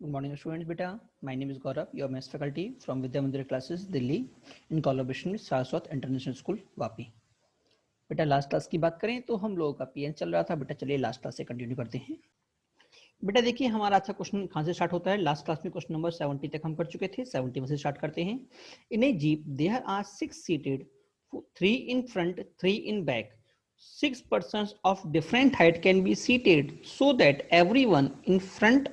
Good morning, students. Beta, my name is Gaurav, your maths faculty from Vidya Mandir classes, Delhi, in collaboration with Saraswat International School, Vapi. बेटा last class की बात करें तो हम लोगों का पीएन चल रहा था. बेटा चलिए लास्ट क्लास से कंटिन्यू करते हैं. बेटा देखिए हमारा अच्छा क्वेश्चन कहाँ से स्टार्ट होता है. लास्ट क्लास में क्वेश्चन नंबर 70 तक हम कर चुके थे. 71 से स्टार्ट करते हैं. In a jeep there are 6 seated, 3 in front, 3 in back. 6 persons of different height can be seated so that everyone in front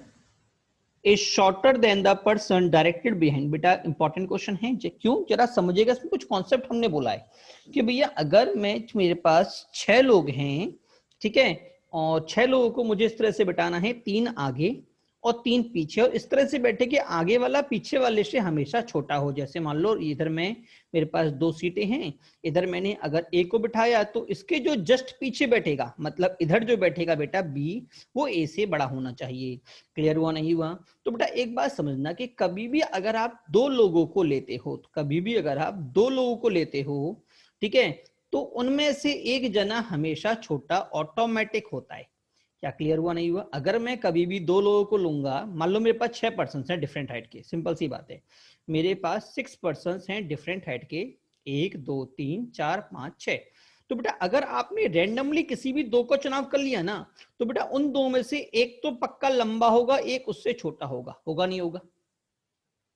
is shorter than the person directed behind. बेटा important question है. क्यों, जरा समझिएगा. इसमें कुछ concept हमने बोला है कि भैया अगर मेरे पास 6 लोग हैं, ठीक है, और 6 लोगों को मुझे इस तरह से बिठाना है, 3 आगे और 3 पीछे, और इस तरह से बैठे कि आगे वाला पीछे वाले से हमेशा छोटा हो. जैसे मान लो इधर में मेरे पास 2 सीटें हैं, इधर मैंने अगर ए को बिठाया तो इसके जो जस्ट पीछे बैठेगा, मतलब इधर जो बैठेगा बेटा बी, वो ए से बड़ा होना चाहिए. क्लियर हुआ नहीं हुआ? तो बेटा एक बात समझना कि कभी भी अगर आप 2 लोगों को लेते हो, तो कभी भी अगर आप 2 लोगों को लेते हो, ठीक है, तो उनमें से एक जना हमेशा छोटा ऑटोमेटिक होता है. क्या क्लियर हुआ नहीं हुआ? अगर मैं कभी भी 2 लोगों को लूंगा, मान लो मेरे पास 6 पर्सन हैं डिफरेंट हाइट के, सिंपल सी बात है, मेरे पास 6 पर्सन हैं डिफरेंट हाइट के, 1 2 3 4 5 6. तो बेटा अगर आपने रैंडमली किसी भी 2 का चुनाव कर लिया ना, तो बेटा उन 2 में से एक तो पक्का लंबा होगा, एक उससे छोटा होगा. होगा नहीं होगा?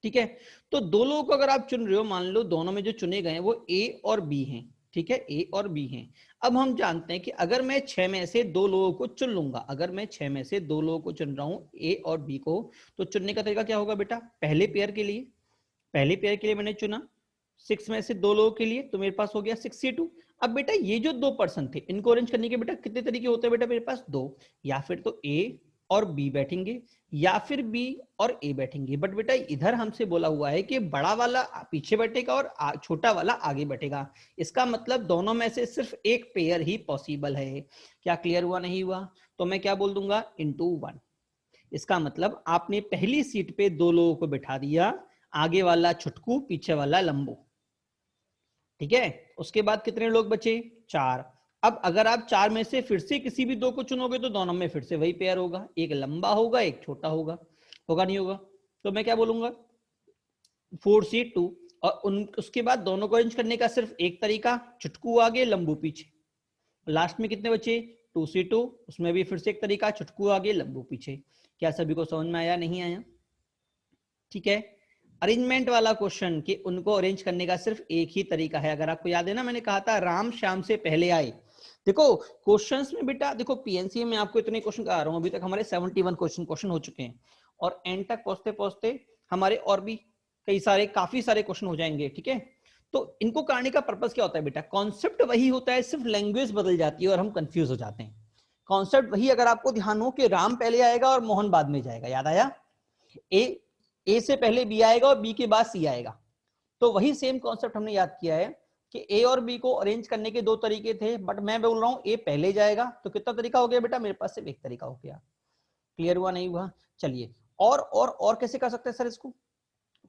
ठीक है. तो 2 लोगों को अगर आप चुन रहे हो, मान लो दोनों में जो चुने गए हैं वो ए और बी हैं, ठीक है, ए और बी हैं. अब हम जानते हैं कि अगर मैं 6 में से 2 लोगों को चुन लूंगा, अगर मैं 6 में से 2 लोगों को चुन रहा हूं, ए और बी को, तो चुनने का तरीका क्या होगा बेटा? पहले पेयर के लिए मैंने चुना 6 में से 2 लोगों के लिए, तो मेरे पास हो गया 62. अब बेटा ये जो 2 पर्सन थे, इनको अरेंज करने के बेटा कितने तरीके होते हैं बेटा मेरे पास? 2. या फिर तो ए और बी बैठेंगे, या फिर बी और ए बैठेंगे. बट बेटा इधर हमसे बोला हुआ है कि बड़ा वाला पीछे बैठेगा और छोटा वाला आगे बैठेगा. इसका मतलब दोनों में से सिर्फ एक पेयर ही पॉसिबल है. क्या क्लियर हुआ नहीं हुआ? तो मैं क्या बोल दूंगा? इनटू 1. इसका मतलब आपने पहली सीट पे 2 लोगों को बिठा दिया, आगे वाला छुटकू, पीछे वाला लंबू. ठीक है. उसके बाद कितने लोग बचे? 4. अब अगर आप 4 में से फिर से किसी भी 2 को चुनोगे तो दोनों में फिर से वही पेयर होगा, एक लंबा होगा एक छोटा होगा. होगा नहीं होगा? तो मैं क्या बोलूंगा? 4C2. और उसके बाद दोनों को अरेंज करने का सिर्फ एक तरीका, चुटकू आगे लंबू पीछे. लास्ट में कितने बचे? 2C2. उसमें भी फिर से एक तरीका, चुटकू आगे लंबू पीछे. क्या सभी को समझ में आया नहीं आया? ठीक है. अरेंजमेंट वाला क्वेश्चन कि उनको अरेंज करने का सिर्फ एक ही तरीका है. अगर आपको याद है ना, मैंने कहा था राम श्याम से पहले आए. देखो क्वेश्चंस में बेटा, देखो पीएनसी में आपको इतने क्वेश्चन करा रहा हूं, अभी तक हमारे 71 क्वेश्चन हो चुके हैं, और एंड तक पहुंचते पहुंचते हमारे और भी काफी सारे क्वेश्चन हो जाएंगे. ठीक है. तो इनको करने का पर्पस क्या होता है बेटा? कॉन्सेप्ट वही होता है, सिर्फ लैंग्वेज बदल जाती है और हम कंफ्यूज हो जाते हैं. कॉन्सेप्ट वही, अगर आपको ध्यान हो कि राम पहले आएगा और मोहन बाद में जाएगा. याद आया? ए से पहले बी आएगा और बी के बाद सी आएगा. तो वही सेम कॉन्सेप्ट हमने याद किया है कि ए और बी को अरेंज करने के 2 तरीके थे, बट मैं बोल रहा हूं ए पहले जाएगा. तो कितना तरीका हो गया बेटा? मेरे पास सिर्फ एक तरीका हो गया. क्लियर हुआ नहीं हुआ? चलिए, और कैसे कर सकते हैं सर इसको?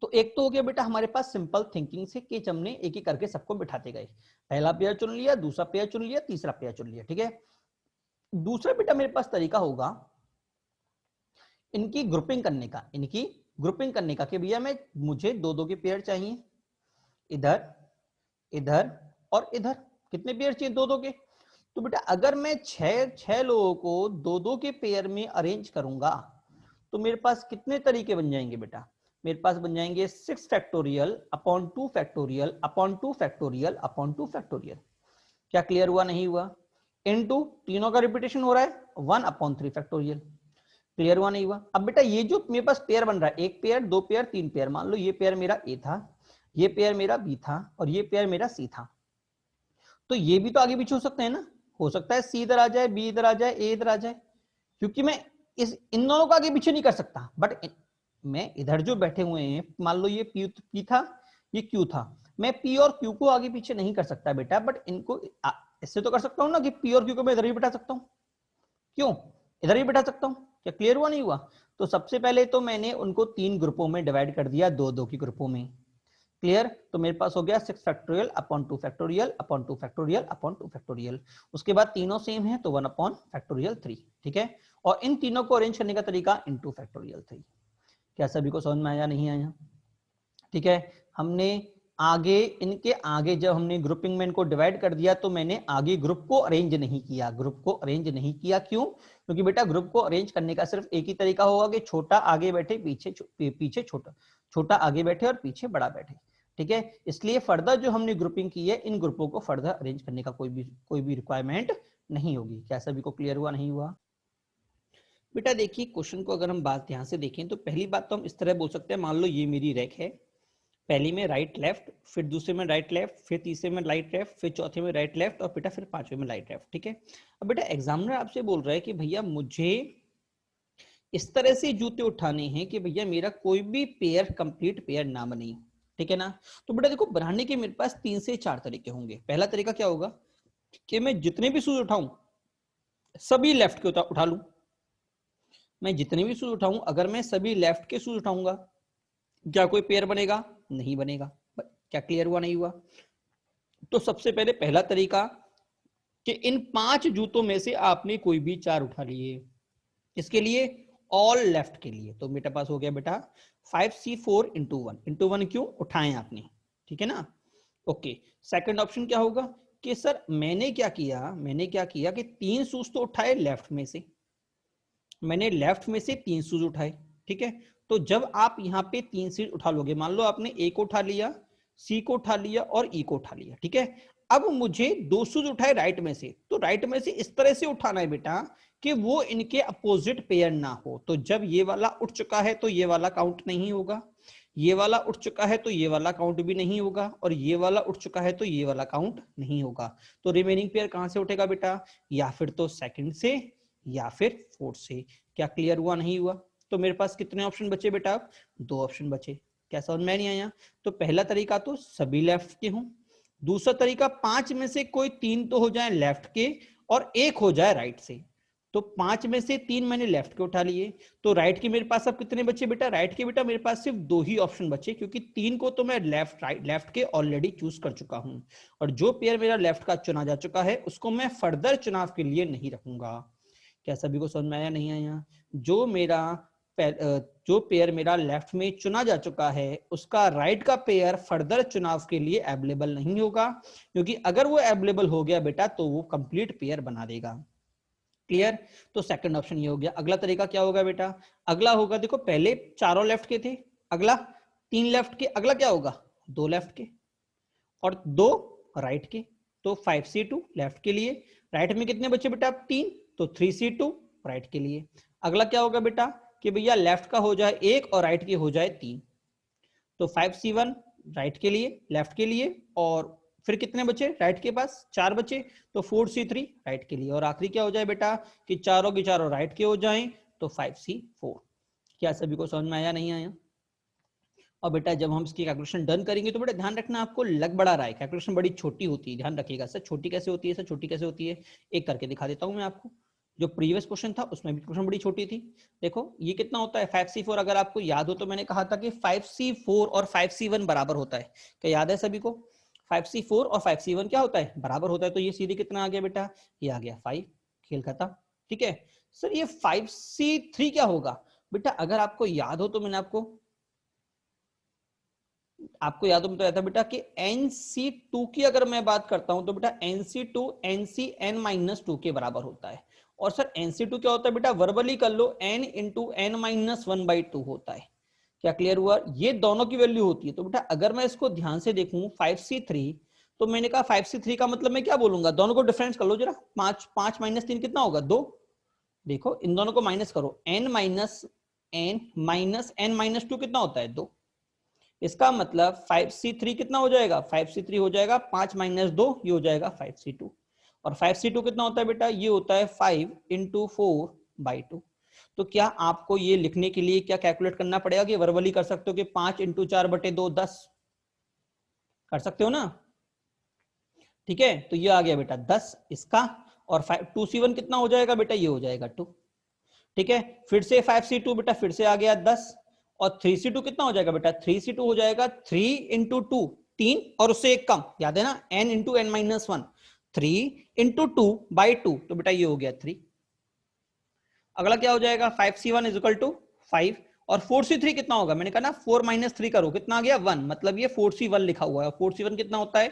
तो एक तो हो गया बेटा हमारे पास सिंपल थिंकिंग से कि हमने एक एक करके सबको बिठाते गए. पहला पेयर चुन लिया, दूसरा पेयर चुन लिया, तीसरा पेयर चुन लिया. ठीक है. दूसरा बेटा मेरे पास तरीका होगा इनकी ग्रुपिंग करने का कि भैया मुझे 2-2 के पेयर चाहिए, इधर इधर और इधर. कितने पेयर चाहिए? 2-2 के. तो बेटा अगर मैं 6 लोगों को 2-2 के पेयर में अरेंज करूंगा, तो मेरे पास कितने तरीके बन जाएंगे बेटा? मेरे पास बन जाएंगे 6 factorial upon 2 factorial upon 2 factorial upon 2 factorial. क्या क्लियर हुआ नहीं हुआ? इनटू तीनों का रिपीटेशन हो रहा है, 1 अपॉन 3 फैक्टोरियल. क्लियर हुआ नहीं हुआ? अब बेटा ये जो मेरे पास पेयर बन रहा है, 1 पेयर 2 पेयर 3 पेयर, मान लो ये पेयर मेरा ए था, ये पेयर मेरा बी था और ये पेयर मेरा सी था. तो ये भी तो आगे पीछे हो सकते हैं ना. हो सकता है सी इधर आ जाए, बी इधर आ जाए, ए इधर आ जाए, क्योंकि मैं इन दोनों को आगे पीछे नहीं कर सकता. बट मैं इधर जो बैठे हुए हैं, मान लो ये पी था, ये क्यू था, मैं पी और क्यू को आगे पीछे नहीं कर सकता बेटा, बट इनको इससे तो कर सकता हूं ना कि पी और क्यू को मैं इधर ही बैठा सकता हूं. क्यों? इधर ही बैठा सकता हूं. क्या क्लियर हुआ नहीं हुआ? तो सबसे पहले तो मैंने उनको 3 ग्रुपों में डिवाइड कर दिया, 2-2 की ग्रुपों में. क्लियर? तो मेरे पास हो गया 6 factorial upon 2 factorial upon 2 factorial upon 2 factorial. उसके बाद तीनों सेम है तो 1 अपॉन फैक्टोरियल 3. ठीक है. और इन तीनों को अरेंज करने का तरीका इनटू फैक्टोरियल 3. क्या सभी को समझ में आया नहीं आया? ठीक है, हमने आगे इनके आगे जब हमने ग्रुपिंग में इनको डिवाइड कर दिया तो मैंने आगे ग्रुप को अरेंज नहीं किया। ग्रुप को अरेंज नहीं किया क्यों? क्योंकि बेटा ग्रुप को अरेंज करने का सिर्फ एक ही तरीका होगा कि छोटा आगे बैठे, पीछे छोटा, छोटा आगे बैठे और पीछे बड़ा बैठे। ठीक है, इसलिए फर्दर जो हमने ग्रुपिंग की है, इन ग्रुपों को फर्दर अरेंज करने का कोई भी रिक्वायरमेंट नहीं होगी। क्या सभी को क्लियर हुआ नहीं हुआ? बेटा देखिए, क्वेश्चन को अगर हम बात ध्यान से देखें तो पहली बात तो हम इस तरह बोल सकते हैं, मान लो ये मेरी रैक है, पहली में राइट लेफ्ट, फिर दूसरे में राइट लेफ्ट, फिर तीसरे में राइट लेफ्ट, फिर चौथे में राइट लेफ्ट और बेटा फिर पांचवे में राइट लेफ्ट। ठीक है, अब बेटा एग्जामिनर आपसे बोल रहा है कि भैया मुझे इस तरह से जूते उठाने हैं कि भैया मेरा कोई भी पेयर कंप्लीट पेयर ना बने। ठीक है ना? तो बेटा देखो, बनाने के मेरे पास 3 से 4 तरीके होंगे। पहला तरीका क्या होगा कि मैं जितने भी शूज उठाऊं सभी लेफ्ट के उठा लूं। मैं जितने भी शूज उठाऊं, अगर मैं सभी लेफ्ट के शूज उठाऊंगा, क्या कोई पेयर बनेगा? नहीं बनेगा। क्या क्लियर हुआ नहीं हुआ? तो सबसे पहले पहला तरीका कि इन 5 जूतों में से आपने कोई भी 4 उठा लिए। इसके लिए ऑल लेफ्ट के लिए तो मेरे पास हो गया बेटा 5C4 इंटू 1 क्यों उठाएं आपने? ठीक है ना? ओके, सेकंड ऑप्शन क्या होगा कि सर मैंने क्या किया कि 3 शूज तो उठाए लेफ्ट में से, मैंने लेफ्ट में से 3 शूज उठाए। ठीक है, तो जब आप यहाँ पे 3 शूज उठा लोगे, मान लो आपने ए को उठा लिया, सी को उठा लिया और ई को उठा लिया। ठीक है, अब मुझे 2 शूज उठाए राइट में से, तो राइट में से इस तरह से उठाना है बेटा कि वो इनके अपोजिट पेयर ना हो। तो जब ये वाला उठ चुका है तो ये वाला काउंट नहीं होगा, ये वाला उठ चुका है तो ये वाला काउंट भी नहीं होगा, और ये वाला उठ चुका है तो ये वाला काउंट नहीं होगा। तो रिमेनिंग पेयर कहां से उठेगा बेटा? या फिर तो सेकंड से या फिर फोर्थ से। क्या क्लियर हुआ नहीं हुआ? तो मेरे पास कितने ऑप्शन बचे बेटा? 2 ऑप्शन बचे। क्या समझ में नहीं आया? तो पहला तरीका तो सभी लेफ्ट के हों, दूसरा तरीका 5 में से कोई 3 तो हो जाए लेफ्ट के और 1 हो जाए राइट से। तो 5 में से 3 मैंने लेफ्ट के उठा लिए, तो राइट के मेरे पास अब कितने बचे बेटा? राइट के बेटा मेरे पास सिर्फ 2 ही ऑप्शन बचे, क्योंकि 3 को तो मैं लेफ्ट के ऑलरेडी चूज कर चुका हूं, और जो पेयर मेरा लेफ्ट का चुना जा चुका है उसको मैं फर्दर चुनाव के लिए नहीं रखूंगा। क्या सभी को समझ में आया नहीं आया? जो पेयर मेरा लेफ्ट में चुना जा चुका है उसका राइट का पेयर फर्दर चुनाव के लिए अवेलेबल नहीं होगा, क्योंकि अगर वो अवेलेबल हो गया बेटा तो वो कंप्लीट पेयर बना देगा। क्लियर? तो सेकंड ऑप्शन ये हो गया। अगला तरीका क्या होगा बेटा? अगला होगा, देखो पहले चारों लेफ्ट के थे, अगला 3 लेफ्ट के, अगला क्या होगा? 2 लेफ्ट के और 2 राइट के। तो 5C2 लेफ्ट के लिए, राइट में कितने बचे बेटा? 3, तो 3C2 राइट के लिए। अगला क्या होगा बेटा कि भैया लेफ्ट का हो जाए 1 और राइट के हो जाए 3, तो 5C1 राइट के लिए, लेफ्ट के लिए, और फिर कितने बचे राइट के पास? 4 बचे, तो 4C3 राइट के लिए, और आखिरी क्या हो जाए बेटा कि चारों के चारों राइट के हो जाएं, तो 5C4। क्या सभी को समझ में आया नहीं आया? और बेटा जब हम इसकी कैलकुलेशन डन करेंगे तो बेटा ध्यान रखना, आपको लग बड़ा रहा है, कैलकुलेशन बड़ी छोटी होती है, ध्यान रखिएगा। सर छोटी कैसे होती है? सर छोटी कैसे होती है, एक करके दिखा देता हूं मैं आपको। जो प्रीवियस क्वेश्चन था उसमें भी क्वेश्चन बड़ी छोटी थी। देखो ये कितना होता है 5C4, अगर आपको याद हो तो मैंने कहा था कि 5C4 और 5C1 बराबर होता है। क्या याद है सभी को? 5C4 और 5C1 क्या होता है? बराबर होता है। तो ये सीधे कितना आ गया बेटा? ये आ गया 5। खेल खत्म। ठीक है सर, ये 5C3 क्या होगा बेटा? अगर आपको याद हो तो मैंने आपको याद हो बताया था बेटा कि NC2 की अगर मैं बात करता हूं तो बेटा NC2 NCN-2 के बराबर होता है। और सर NC2 क्या होता है बेटा? वर्बली कर लो, N इंटू N-1/2 होता है। क्या क्लियर हुआ? ये दोनों की वैल्यू होती है। तो बेटा अगर मैं इसको ध्यान से देखूं 5C3, तो मैंने कहा 5C3 का मतलब मैं क्या बोलूंगा? दोनों को डिफरेंस कर लो जरा। 5 माइनस 3 कितना होगा? 2। देखो इन दोनों को माइनस करो, N-N-2 कितना होता है? 2। इसका मतलब 5C3 कितना हो जाएगा? 5C3 हो जाएगा 5 माइनस 2, ये हो जाएगा 5C2। और 5C2 कितना होता है बेटा? ये होता है 5 इंटू 4/2। तो क्या आपको ये लिखने के लिए क्या कैलकुलेट करना पड़ेगा कि वर्बली कर सकते हो कि 5 इंटू 4/2 10 कर सकते हो ना? ठीक है, तो ये आ गया बेटा 10 इसका, और 2C1 कितना हो जाएगा बेटा? ये हो जाएगा 2। ठीक है, फिर से 5C2 बेटा फिर से आ गया 10, और 3C2 कितना हो जाएगा बेटा? 3C2 हो जाएगा 3 इंटू 2, 3 और उससे एक कम, याद है ना? N इंटू N-1, 3 इंटू 2/2, तो बेटा ये हो गया 3। अगला क्या हो जाएगा? 5C1 इज इक्वल टू 5, और 4C3 कितना होगा, मैंने कहा ना 4 - 3 करो, कितना आ गया 1, मतलब ये 4C1 लिखा हुआ है। 4C1 कितना होता है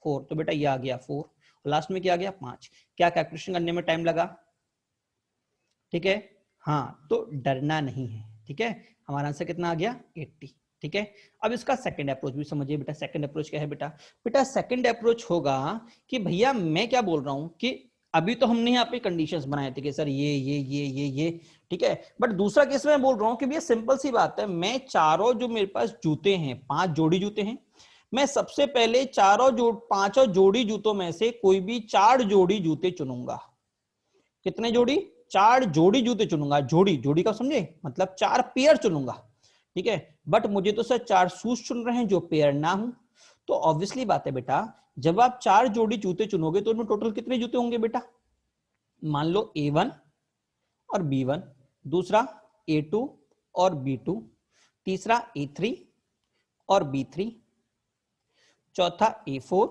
4, तो बेटा ये आ गया 4, लास्ट में क्या आ गया 5। क्या कैलकुलेशन करने में टाइम लगा, ठीक है। हाँ, तो डरना नहीं है, ठीक है। हमारा आंसर कितना आ गया 80, ठीक है। अब इसका सेकंड अप्रोच भी समझिए बेटा। सेकंड अप्रोच क्या है बेटा, बेटा सेकंड अप्रोच होगा कि भैया मैं क्या बोल रहा हूं कि अभी तो हमने यहाँ पे कंडीशंस बनाए थे कि सर ये, ठीक है। बट दूसरा केस में बोल रहा हूँ कि भैया सिंपल सी बात है, मैं चारों जो मेरे पास जूते हैं, 5 जोड़ी जूते हैं, मैं सबसे पहले पांचों जोड़ी जूतों में से कोई भी 4 जोड़ी जूते चुनूंगा। कितने जोड़ी, 4 जोड़ी जूते चुनूंगा। जोड़ी, जोड़ी का समझे मतलब 4 पेयर चुनूंगा, ठीक है। बट मुझे तो सर 4 शूज चुन रहे हैं जो पेयर ना हो, तो ऑब्वियसली बात है बेटा, जब आप 4 जोड़ी जूते चुनोगे तो उनमें टोटल कितने जूते होंगे बेटा, मान लो A1 और B1, दूसरा A2 और B2, तीसरा A3 और B3, चौथा A4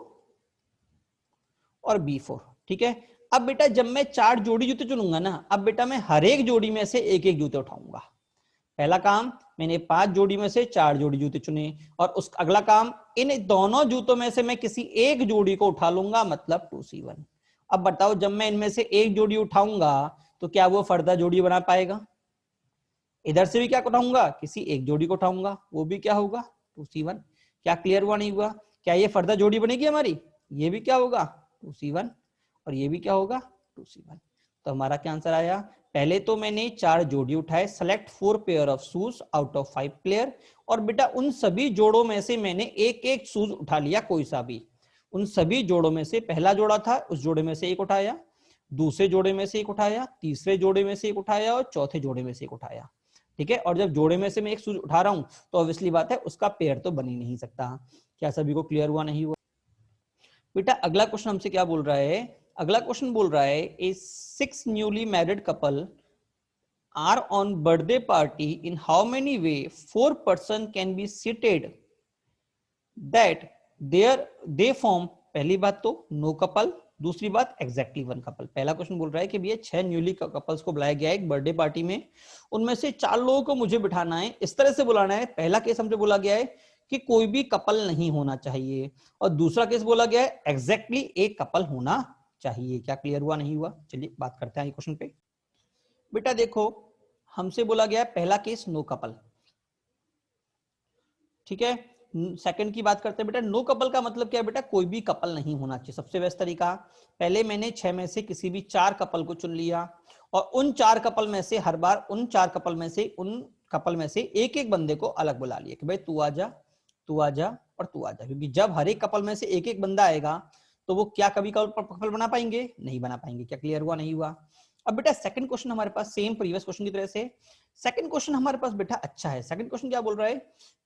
और B4, ठीक है। अब बेटा जब मैं 4 जोड़ी जूते चुनूंगा ना, अब बेटा मैं हर एक जोड़ी में से एक एक जूते उठाऊंगा। पहला काम, मैंने 5 जोड़ी में से 4 जोड़ी जूते चुने, और उस अगला काम, इन दोनों जूतों में से मैं किसी एक जोड़ी को उठा लूंगा, मतलब 2C1। अब बताओ जब मैं इनमें से एक जोड़ी उठाऊंगा तो क्या वो फर्दर जोड़ी बना पाएगा, इधर से भी क्या उठाऊंगा, किसी एक जोड़ी को उठाऊंगा, वो भी क्या होगा 2C1। क्या क्लियर हुआ नहीं हुआ, क्या ये फर्दर जोड़ी बनेगी हमारी, ये भी क्या होगा 2C1 और ये भी क्या होगा 2C1। तो हमारा क्या आंसर आया, पहले तो मैंने 4 जोड़ी उठाए, select 4 pair of shoes out of 5 player, और बेटा उन सभी जोड़ों में से मैंने एक एक शूज उठा लिया, कोई सा भी। उन सभी जोड़ों में से पहला जोड़ा था, उस जोड़े में से एक उठाया, दूसरे जोड़े में से एक उठाया, तीसरे जोड़े में से एक उठाया और चौथे जोड़े में से एक उठाया, ठीक है। और जब जोड़े में से मैं एक शूज उठा रहा हूं तो ऑब्वियसली बात है उसका पेयर तो बन ही नहीं सकता। क्या सभी को क्लियर हुआ नहीं हुआ बेटा। अगला क्वेश्चन हमसे क्या बोल रहा है, अगला क्वेश्चन बोल रहा है ए 6 newly married couple are on birthday party, in how many way 4 person can be seated that they form। पहली बात तो नो कपल, दूसरी बात एग्जैक्टली 1 कपल। पहला क्वेश्चन बोल रहा है कि भैया 6 न्यूली कपल्स को बुलाया गया है एक बर्थडे पार्टी में, उनमें से 4 लोगों को मुझे बिठाना है, इस तरह से बुलाना है। पहला केस हमसे बोला गया है कि कोई भी कपल नहीं होना चाहिए, और दूसरा केस बोला गया है एग्जैक्टली एक कपल होना चाहिए। क्या क्लियर हुआ नहीं हुआ, चलिए बात करते हैं क्वेश्चन पे। बेटा देखो हमसे बोला गया है पहला केस नो कपल, ठीक है। सेकंड की बात करते हैं बेटा, नो कपल का मतलब क्या है बेटा, कोई भी कपल नहीं होना चाहिए। सबसे बेस्ट तरीका, पहले मैंने 6 में से किसी भी 4 कपल को चुन लिया, और उन 4 कपल में से हर बार उन 4 कपल में से एक एक बंदे को अलग बुला लिया कि भाई तू आजा, तू आजा और तू आजा, क्योंकि जब हर एक कपल में से एक एक बंदा आएगा तो वो क्या कभी कपल बना पाएंगे, नहीं बना पाएंगे। क्या क्लियर हुआ नहीं हुआ। अब बेटा सेकंड क्वेश्चन हमारे पास सेम प्रीवियस क्वेश्चन की तरह से, सेकंड क्वेश्चन हमारे पास बेटा अच्छा है। सेकंड क्वेश्चन क्या बोल रहा है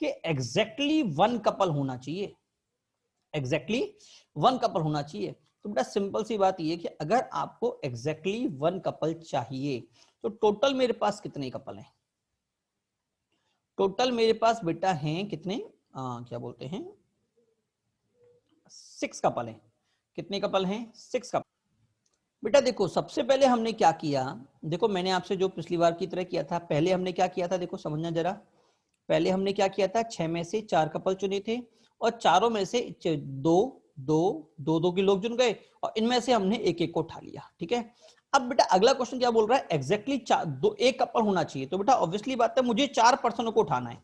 कि एग्जैक्टली 1 कपल होना चाहिए, एग्जैक्टली 1 कपल होना चाहिए। तो बेटा सिंपल सी बात ये है कि अगर आपको एग्जैक्टली 1 कपल चाहिए तो टोटल मेरे पास कितने कपल हैं, टोटल मेरे पास बेटा हैं कितने, क्या बोलते हैं 6 कपल हैं। कितने कपल हैं 6 कपल। बेटा देखो सबसे पहले हमने क्या किया, देखो मैंने आपसे जो पिछली बार की तरह किया था, पहले हमने क्या किया था देखो समझना जरा। पहले हमने क्या किया था, 6 में से 4 कपल चुने थे, और चारों में से दो के लोग चुन गए, और इनमें से हमने एक एक को उठा लिया, ठीक है। अब बेटा अगला क्वेश्चन क्या बोल रहा है, एग्जैक्टली एक कपल होना चाहिए। तो बेटा ऑब्वियसली बात है मुझे 4 पर्सनों को उठाना है,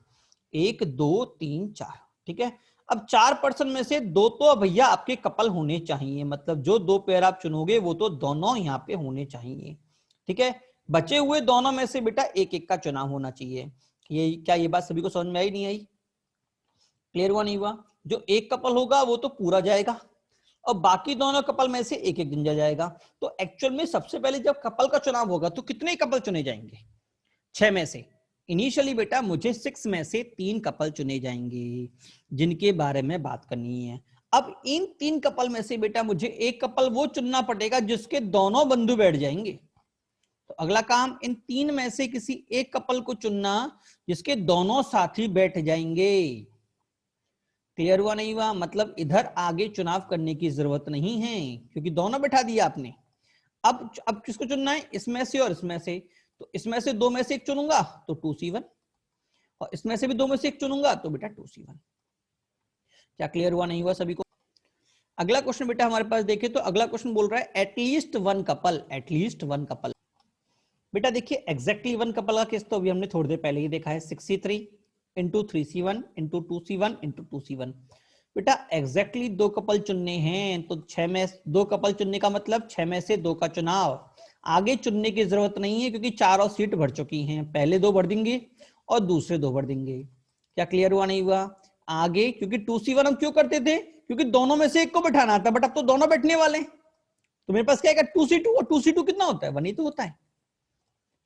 1 2 3 4, ठीक है। अब 4 पर्सन में से 2 तो भैया आपके कपल होने चाहिए, मतलब जो 2 पेयर आप चुनोगे वो तो दोनों यहाँ पे होने चाहिए, ठीक है। बचे हुए दोनों में से बेटा एक एक का चुनाव होना चाहिए। ये बात सभी को समझ में आई नहीं आई, क्लियर हुआ नहीं हुआ। जो एक कपल होगा वो तो पूरा जाएगा, और बाकी दोनों कपल में से एक एक गिंजा जाएगा। तो एक्चुअल में सबसे पहले जब कपल का चुनाव होगा तो कितने कपल चुने जाएंगे, 6 में से। इनिशियली बेटा मुझे 6 में से 3 कपल चुने जाएंगे जिनके बारे में बात करनी है। अब इन 3 कपल में से बेटा मुझे एक कपल वो चुनना पड़ेगा जिसके दोनों बंधु बैठ जाएंगे। तो अगला काम इन 3 में से किसी एक कपल को चुनना जिसके दोनों साथी बैठ जाएंगे। क्लियर हुआ नहीं हुआ, मतलब इधर आगे चुनाव करने की जरूरत नहीं है क्योंकि दोनों बैठा दिया आपने। अब किसको चुनना है, इसमें से और इसमें से। तो इसमें से 2 में से एक चुनूंगा तो 2C1, और इसमें से भी दो में से एक चुनूंगा तो बेटा 2C1। क्या क्लियर हुआ नहीं हुआ सभी को? अगला क्वेश्चन बेटा हमारे पास देखे तो अगला क्वेश्चन बोल रहा है at least one couple, at least one couple. बेटा देखिए एग्जैक्टली वन कपल का केस तो अभी हमने थोड़ी देर पहले ही देखा है, 63 into 3C1 into 2C1 into 2C1। बेटा एग्जैक्टली दो कपल चुनने हैं तो 6 में दो कपल चुनने का मतलब 6 में से 2 का चुनाव। आगे चुनने की जरूरत नहीं है क्योंकि 4 और सीट भर चुकी हैं, पहले 2 भर देंगे और दूसरे 2 भर देंगे। क्या क्लियर हुआ नहीं हुआ? आगे क्योंकि 2C1 हम क्यों करते थे, क्योंकि दोनों में से एक को बैठाना था, बट अब तो दोनों बैठने वाले हैं तो मेरे पास क्या है 2C2, और 2C2 कितना होता है 1 ही तो होता है।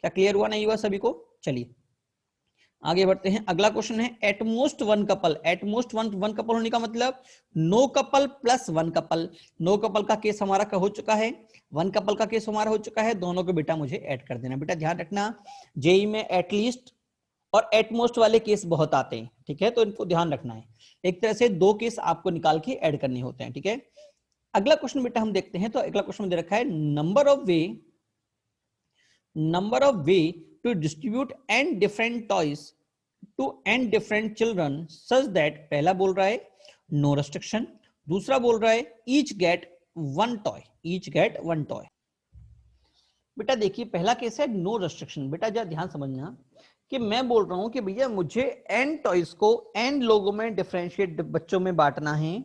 क्या क्लियर हुआ नहीं हुआ सभी को? चलिए आगे बढ़ते हैं। अगला क्वेश्चन है at most one couple. At most one couple होने का मतलब no couple plus one couple. No couple का केस हमारा हो चुका है, वन कपल का केस हमारा हो चुका है, दोनों को बेटा मुझे ऐड कर देना। बेटा ध्यान रखना जेई में एटलीस्ट और एटमोस्ट वाले केस बहुत आते हैं, ठीक है, तो इनको ध्यान रखना है। एक तरह से 2 केस आपको निकाल के ऐड करने होते हैं, ठीक है। अगला क्वेश्चन बेटा हम देखते हैं, तो अगला क्वेश्चन दे रखा है number of way to distribute N different toys to N different children such that, पहला बोल रहा है नो रेस्ट्रिक्शन, दूसरा बोल रहा है each get one toy, each get one toy. बेटा देखिए पहला केस है नो रेस्ट्रिक्शन। बेटा जरा ध्यान समझना कि मैं बोल रहा हूं कि भैया मुझे एन टॉयज को एन लोगों में डिफरेंशिएट बच्चों में बांटना है,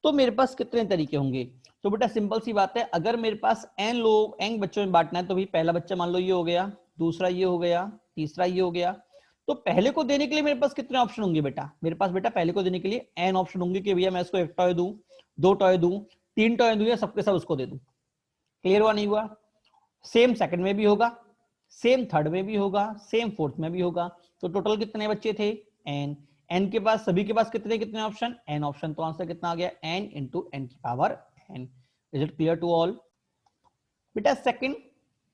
तो मेरे पास कितने तरीके होंगे? तो बेटा सिंपल सी बात है, अगर मेरे पास एन बच्चों में बांटना है तो भी पहला बच्चा मान लो ये हो गया, दूसरा ये हो गया, तीसरा ये हो गया, तो पहले को देने के लिए मेरे पास कितने ऑप्शन होंगे बेटा? मेरे पास बेटा पहले को देने के लिए एन ऑप्शन होंगे कि भैया मैं इसको 1 टॉय दूं, 2 टॉय दूं, 3 टॉय दूं या सबके सब उसको दे दूं। क्लियर हुआ नहीं हुआ? सेम सेकंड में भी होगा, सेम थर्ड में भी होगा, सेम फोर्थ में भी होगा। तो टोटल कितने बच्चे थे? एन। एन के पास सभी के पास कितने कितने ऑप्शन? N option. तो आंसर कितना आ गया? एन इंटू एन की power N. Is it clear to all? बेटा सेकंड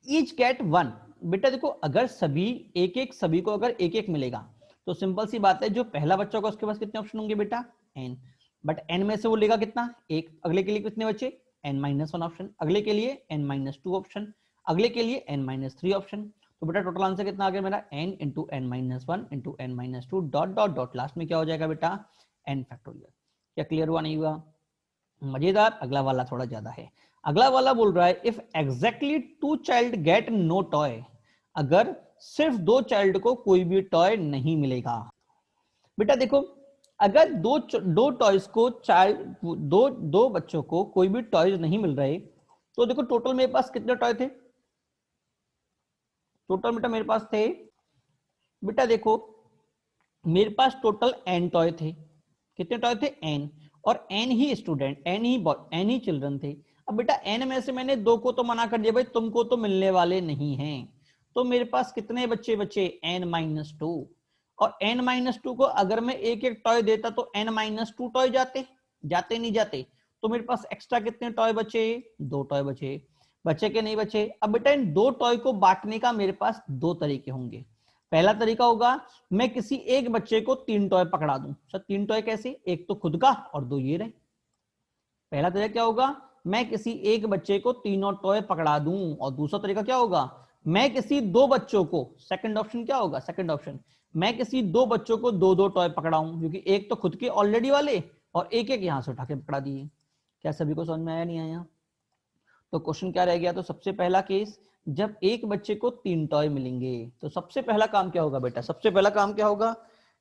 ईच गेट वन। बेटा देखो अगर सभी सभी को अगर एक एक मिलेगा तो सिंपल सी बात है, जो पहला बच्चा होगा उसके पास कितने ऑप्शन होंगे बेटा? एन। बट एन में से वो लेगा कितना? एक। अगले के लिए कितने बचे? n-1 option. अगले के लिए n-2 ऑप्शन। अगले के लिए n-3 ऑप्शन। तो बेटा टोटल आंसर कितना आ गया मेरा? n into n-1 into n-2 dot dot dot, last में क्या हो जाएगा बेटा? n factorial. क्या क्लियर हुआ नहीं हुआ? मजेदार। अगला वाला थोड़ा ज्यादा है। अगला वाला बोल रहा है if exactly 2 child get no toy, अगर सिर्फ 2 चाइल्ड को कोई भी टॉय नहीं मिलेगा। बेटा देखो अगर दो टॉयज को दो बच्चों को कोई भी टॉयज नहीं मिल रहे, तो देखो टोटल मेरे पास कितने टॉय थे? टोटल बेटा मेरे पास थे, बेटा देखो मेरे पास टोटल n टॉय थे। कितने टॉय थे? n। और n ही स्टूडेंट, n ही चिल्ड्रन थे। अब बेटा n में से मैंने 2 को तो मना कर दिया, भाई तुमको तो मिलने वाले नहीं हैं, तो मेरे पास कितने बच्चे बचे? n-2। और n-2 को अगर मैं एक एक टॉय देता तो n-2 टॉय जाते नहीं जाते, तो मेरे पास एक्स्ट्रा कितने टॉय बचे? 2 टॉय बचे के नहीं बचे? अब बेटा इन 2 टॉय को बांटने का मेरे पास 2 तरीके होंगे। पहला तरीका होगा मैं किसी एक बच्चे को 3 टॉय पकड़ा दूं। सर 3 टॉय कैसे? एक तो खुद का और 2 ये रहे। पहला तरीका क्या होगा? मैं किसी एक बच्चे को 3 टॉय पकड़ा दूं। और दूसरा तरीका क्या होगा? मैं किसी 2 बच्चों को, सेकंड ऑप्शन क्या होगा? सेकंड ऑप्शन मैं किसी 2 बच्चों को 2 टॉय पकड़ाऊं, क्योंकि एक तो खुद के ऑलरेडी वाले और एक एक यहां से उठा के पकड़ा दिए। क्या सभी को समझ में आया नहीं आया? तो क्वेश्चन क्या रह गया? तो सबसे पहला केस जब एक बच्चे को 3 टॉय मिलेंगे, तो सबसे पहला काम क्या होगा बेटा? सबसे पहला काम क्या होगा?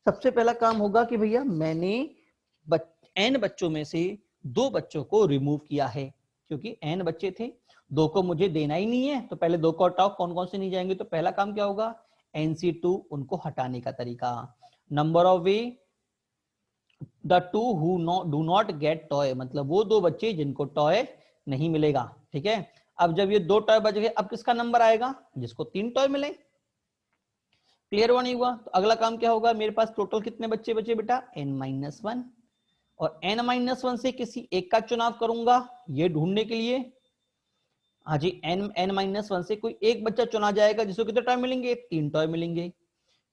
सबसे पहला काम होगा कि भैया मैंने n बच्चों में से 2 बच्चों को रिमूव किया है, क्योंकि n बच्चे थे, 2 को मुझे देना ही नहीं है, तो पहले 2 को हटाओ। कौन कौन से नहीं जाएंगे? तो पहला काम क्या होगा? nc2, उनको हटाने का तरीका। Number of way the 2 who do not get toy, मतलब वो 2 बच्चे जिनको टॉय नहीं मिलेगा, ठीक है। अब जब ये 2 टॉय बच गए, अब किसका नंबर आएगा? जिसको 3 टॉय मिले। क्लियर हुआ नहीं हुआ? तो अगला काम क्या होगा? मेरे पास टोटल कितने बच्चे बचे बेटा? n-1। और n-1 से किसी एक का चुनाव करूंगा ये ढूंढने के लिए। हाँ जी, n-1 से कोई एक बच्चा चुना जाएगा जिसको कितने टॉय मिलेंगे? 3 टॉय मिलेंगे।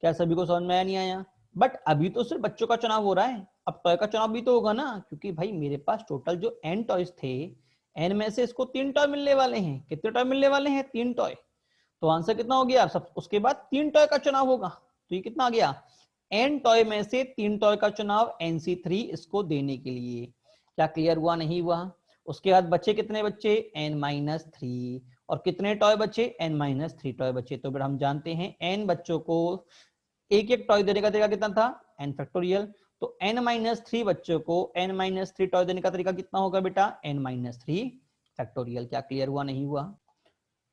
क्या सभी को समझ में आया नहीं आया? बट अभी तो सिर्फ बच्चों का चुनाव हो रहा है, अब टॉय का चुनाव भी तो होगा ना, क्योंकि भाई मेरे पास टोटल जो n टॉयज थे, n में से इसको 3 टॉय मिलने वाले हैं। कितने टॉय मिलने वाले हैं? 3 टॉय। तो आंसर कितना हो गया? सब उसके बाद 3 टॉय का चुनाव होगा, तो ये कितना आ गया? n टॉय में से 3 टॉय का चुनाव NC3 इसको देने के लिए। क्या क्लियर हुआ नहीं हुआ? उसके बाद बचे कितने बच्चे? n-3 और कितने टॉय बचे? n-3 टॉय बचे। तो फिर हम जानते हैं n बच्चों को एक एक टॉय देने का तरीका कितना था? n factorial. तो n-3 बच्चों को n-3 टॉय देने का तरीका कितना होगा बेटा? n-3 factorial. क्या क्लियर हुआ नहीं हुआ?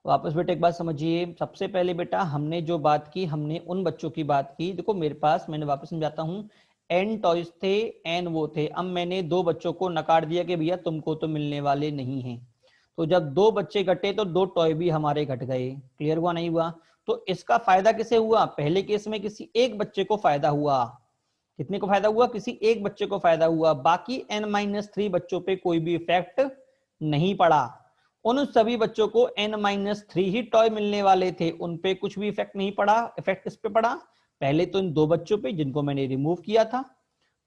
वापस बेटा एक बात समझिए, सबसे पहले बेटा हमने जो बात की, हमने उन बच्चों की बात की। देखो मेरे पास, मैंने वापस समझाता हूँ, n टॉयज थे, n वो थे। अब मैंने 2 बच्चों को नकार दिया कि भैया तुमको तो मिलने वाले नहीं हैं। तो जब 2 बच्चे घटे तो 2 टॉय भी हमारे घट गए। क्लियर हुआ नहीं हुआ? तो इसका फायदा किसे हुआ? पहले केस में किसी एक बच्चे को फायदा हुआ। कितने को फायदा हुआ? किसी एक बच्चे को फायदा हुआ। बाकी n-3 बच्चों पे कोई भी इफेक्ट नहीं पड़ा। उन सभी बच्चों को n-3 ही टॉय मिलने वाले थे, उन पे कुछ भी इफेक्ट नहीं पड़ा। इफेक्ट किस पे पड़ा? पहले तो इन 2 बच्चों पे जिनको मैंने रिमूव किया था,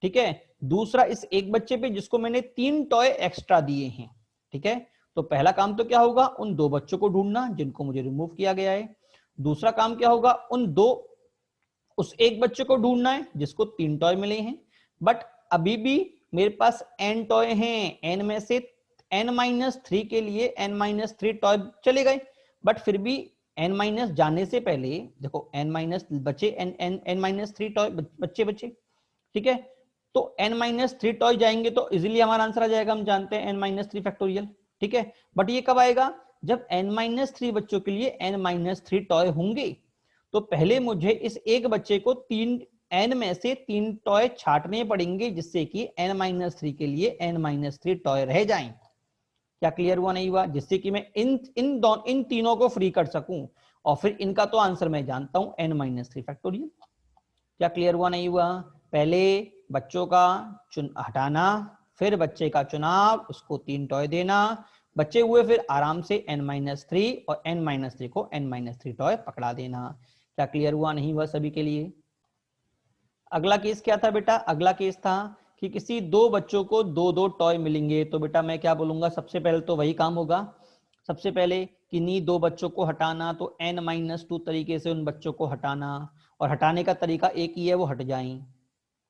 ठीक है। दूसरा इस एक बच्चे पे जिसको मैंने 3 टॉय एक्स्ट्रा दिए हैं, ठीक है। तो पहला काम तो क्या होगा? उन 2 बच्चों को ढूंढना जिनको मुझे रिमूव किया गया है। दूसरा काम क्या होगा? उस एक बच्चे को ढूंढना है जिसको 3 टॉय मिले हैं। बट अभी भी मेरे पास n टॉय हैं, n में से n-3 के लिए n-3 टॉय चले गए। बट फिर भी n- जाने से पहले देखो बचे n-3 टॉय बच्चे बचे, ठीक है। तो n-3 टॉय जाएंगे तो इजीली हमारा आंसर आ जाएगा, हम जानते हैं n-3 फैक्टोरियल, ठीक है। बट ये कब आएगा? जब n-3 बच्चों के लिए n-3 टॉय होंगे। तो पहले मुझे इस एक बच्चे को n में से 3 टॉय छांटने पड़ेंगे जिससे कि n-3 के लिए n-3 टॉय रह जाएं। क्या क्लियर हुआ नहीं हुआ? जिससे कि मैं इन तीनों को फ्री कर सकूं और फिर इनका तो आंसर मैं जानता हूं n-3 फैक्टोरियल। क्या क्लियर हुआ नहीं हुआ? पहले बच्चों का हटाना, फिर बच्चे का चुनाव, उसको 3 टॉय देना, बच्चे हुए फिर आराम से n-3 और n-3 को n-3 टॉय पकड़ा देना। क्या क्लियर हुआ नहीं हुआ सभी के लिए? अगला केस क्या था बेटा? अगला केस था कि किसी 2 बच्चों को 2-2 टॉय मिलेंगे। तो बेटा मैं क्या बोलूंगा? सबसे पहले तो वही काम होगा, सबसे पहले किन्हीं 2 बच्चों को हटाना। तो n-2 तरीके से उन बच्चों को हटाना, और हटाने का तरीका एक ही है, वो हट जाएं,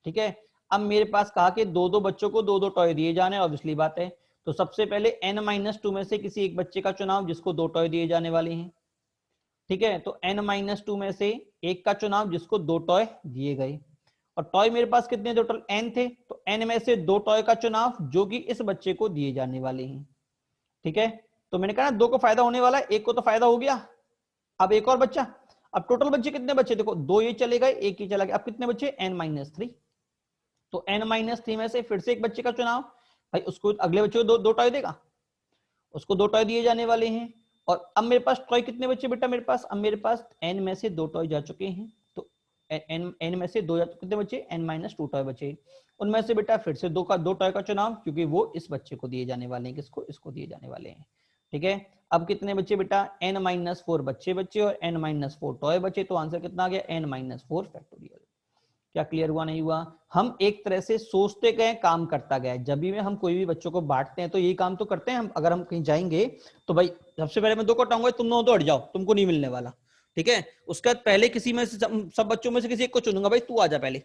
ठीक है। अब मेरे पास कहा कि 2-2 बच्चों को 2-2 टॉय दिए जाने, ऑब्वियसली बात है। तो सबसे पहले n-2 में से किसी एक बच्चे का चुनाव जिसको 2 टॉय दिए जाने वाले हैं, ठीक है। तो n-2 में से एक का चुनाव जिसको 2 टॉय दिए गए, और टॉय मेरे पास कितने टोटल n थे। तो n में से 2 टॉय का चुनाव जो कि इस बच्चे को दिए जाने वाले हैं, ठीक है। तो मैंने कहा ना 2 को फायदा होने वाला है, एक को तो फायदा हो गया। अब एक और बच्चा, अब टोटल बच्चे कितने बच्चे? देखो 2 ये चले गए, एक ही चला गया। अब कितने बच्चे? n-3। तो n-3 में से फिर से एक बच्चे का चुनाव, भाई उसको अगले बच्चे को 2 टॉय देगा, उसको 2 टॉय दिए जाने वाले हैं। और अब मेरे पास टॉय कितने बच्चे बेटा? मेरे पास अब मेरे पास n में से 2 टॉय जा चुके हैं। तो n में से 2 कितने बचे? n-2 टॉय बचे। उनमें से बेटा फिर से 2 टॉय का चुनाव, क्योंकि वो इस बच्चे को दिए जाने वाले हैं। किसको? इसको दिए जाने वाले हैं, ठीक है। अब कितने बच्चे बेटा? n-4 बच्चे बचे और n-4 टॉय बचे। तो आंसर कितना आ गया? n-4 factorial. क्या क्लियर हुआ नहीं हुआ? हम एक तरह से सोचते गए, काम करता गया। जब भी हम कोई भी बच्चों को बांटते हैं तो यही काम तो करते हैं हम। अगर हम कहीं जाएंगे तो भाई सबसे पहले मैं 2 को हटाऊंगा, तुम दोनों तो हट जाओ, तुमको नहीं मिलने वाला, ठीक है। उसके बाद पहले किसी में से सब बच्चों में से किसी एक को चुनूंगा, भाई तू आ जा, पहले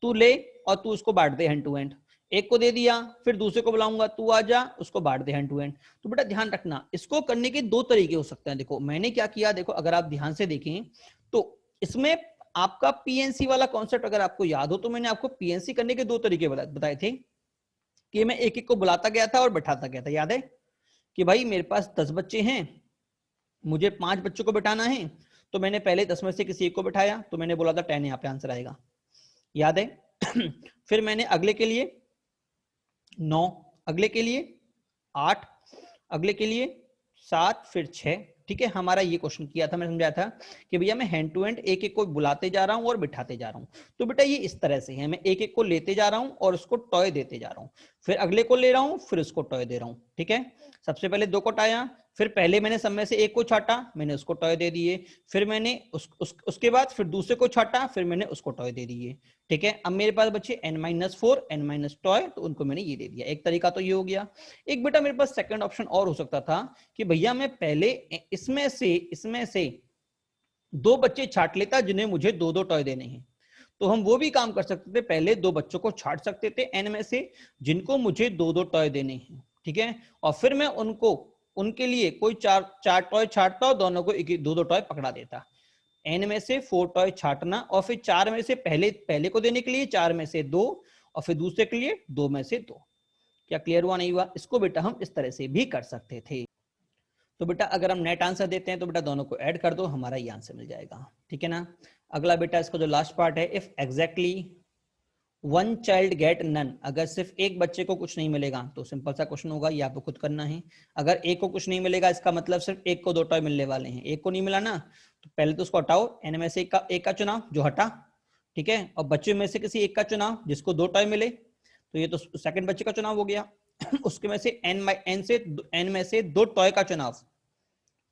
तू ले और तू उसको बांट दे हैंड टू हैंड। एक को दे दिया, फिर दूसरे को बुलाऊंगा, तू आ जा, उसको बांट दे हैंड टू हैंड। तो बेटा ध्यान रखना, इसको करने के 2 तरीके हो सकते हैं। देखो मैंने क्या किया, देखो अगर आप ध्यान से देखें तो इसमें आपका पीएनसी वाला कॉन्सेप्ट अगर आपको याद हो, तो मैंने आपको पीएनसी करने के 2 तरीके बताए थे कि मैं एक एक को बुलाता गया था और बैठाता गया था। याद है कि भाई मेरे पास 10 बच्चे हैं, मुझे 5 बच्चों को बैठाना है। तो मैंने पहले 10 में से किसी एक को बैठाया, तो मैंने बोला था 10 यहाँ पे आंसर आएगा, याद है। फिर मैंने अगले के लिए 9, अगले के लिए 8, अगले के लिए 7, फिर 6, ठीक है। हमारा ये क्वेश्चन किया था, मैंने समझाया था कि भैया मैं हैंड टू हैंड एक एक को बुलाते जा रहा हूं और बिठाते जा रहा हूं। तो बेटा ये इस तरह से है, मैं एक एक को लेते जा रहा हूं और उसको टॉय देते जा रहा हूं, फिर अगले को ले रहा हूं, फिर उसको टॉय दे रहा हूं, ठीक है। सबसे पहले 2 को टाया, फिर पहले मैंने सब में से एक को छाटा, मैंने उसको टॉय दे दिए, फिर मैंने उसके बाद फिर दूसरे को छाटा, फिर मैंने उसको टॉय दे दिए, ठीक है। अब मेरे पास बचे n-4 n- टॉय, तो उनको मैंने ये दे दिया। एक तरीका तो ये हो गया। एक बेटा मेरे पास सेकंड ऑप्शन और हो सकता था कि भैया मैं पहले इसमें से 2 बच्चे छाट लेता जिन्हें मुझे 2-2 टॉय देने हैं। तो हम वो भी काम कर सकते थे, पहले 2 बच्चों को छांट सकते थे n में से जिनको मुझे 2-2 टॉय देने हैं, ठीक है, और फिर मैं उनको उनके लिए कोई 4 टॉय छांटता और दोनों को 2-2 टॉय पकड़ा देता। n में से 4 टॉय छांटना और फिर 4 में से पहले को देने के लिए 4 में से 2 और फिर दूसरे के लिए 2 में से 2। क्या क्लियर हुआ नहीं हुआ? इसको बेटा हम इस तरह से भी कर सकते थे। तो बेटा अगर हम नेट आंसर देते हैं तो बेटा दोनों को ऐड कर दो, हमारा ये आंसर मिल जाएगा, ठीक है ना। अगला बेटा इसका जो लास्ट पार्ट है, if exactly one child get none, अगर सिर्फ एक बच्चे को कुछ नहीं मिलेगा तो सिंपल सा क्वेश्चन होगा, ये आपको खुद करना है। अगर एक को कुछ नहीं मिलेगा इसका मतलब सिर्फ एक को 2 टॉय मिलने वाले हैं, एक को नहीं मिला ना तो पहले तो उसको हटाओ, एन में से एक का चुनाव जो हटा, ठीक है, और बच्चे में से किसी एक का चुनाव जिसको 2 टॉय मिले, तो ये तो सेकंड बच्चे का चुनाव हो गया। उसके में से एन में से 2 टॉय का चुनाव,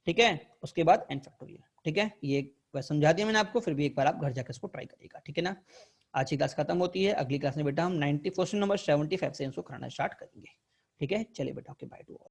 ठीक है, उसके बाद एन फैक्टोरियल, ठीक है। ये समझा दिया मैंने आपको, फिर भी एक बार आप घर जाकर इसको ट्राई करिएगा, ठीक है ना। आज की क्लास खत्म होती है, अगली क्लास में बेटा हम 90 क्वेश्चन नंबर 75 से इसको कराना स्टार्ट करेंगे, ठीक है। चलिए बेटा, ओके, बाय टू ऑल।